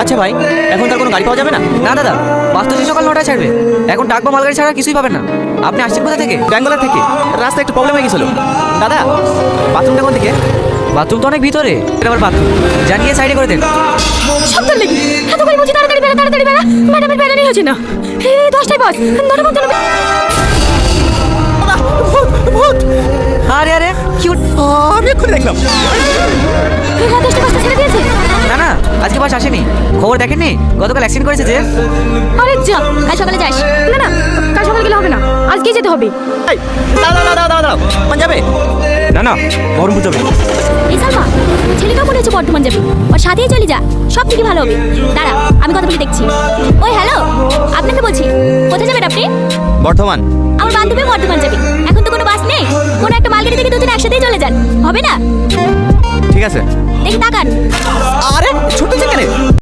আচ্ছা ভাই, এখন তার কোনো গাড়ি পাওয়া যাবে না? না দাদা, বাস তো সেই সকাল 9টায় ছাড়বে। এখন ডাক বা মালগাড়ি ছাড়া কিছুই পাবেন না। আপনি আসছেন কোথা থেকে? ব্যাঙ্গালোর থেকে। রাস্তায় একটু প্রবলেম হয়ে গেছিল। দাদা, বাথরুমটা কোন দিকে? বাথরুম তো অনেক ভিতরে। এটা আমার বাথরুম, জানিয়ে সাইডে করে দেন। সপ্তাহ লেগে এত করে বলছি তাড়াতাড়ি বেড়া তাড়াতাড়ি বেড়া, ম্যাডামের বেড়ানি হচ্ছে না। এই 10টায় বাস, 9টা পর্যন্ত আরে আরে কিউট। আমি এক্ষুনি দেখলাম। রাত 10টা বাসটা ছেড়ে দিয়েছে। না না, আজকে বাস আসেনি। খবর দেখেননি গতকাল অ্যাক্সিডেন্ট করেছে যে? আরে যা, কাল সকালে যাস। না না, কাল সকালে গেলে হবে না, আজকেই যেতে হবে। এই, দাঁড়াও দাঁড়াও দাঁড়াও দাঁড়াও। মান যাবে? না না, বহরমপুর যাবে। এই সালমা, ছেলেটাও মনে হচ্ছে বর্ধমান যাবে। ওর সাথেই চলে যা, সব থেকে ভালো হবে। দাঁড়া, আমি কথা বলে দেখছি। ওই হ্যালো, আপনাকে বলছি, কোথায় যাবেন আপনি? বর্ধমান। আমার বান্ধবী বর্ধমান যাবে। এখন তো কোনো বাস নেই, কোনো একটা মালগাড়ি থেকে দুজন একসাথেই চলে যান, হবে না? ঠিক আছে। দেখি তাকান। আরে ছোট যেখানে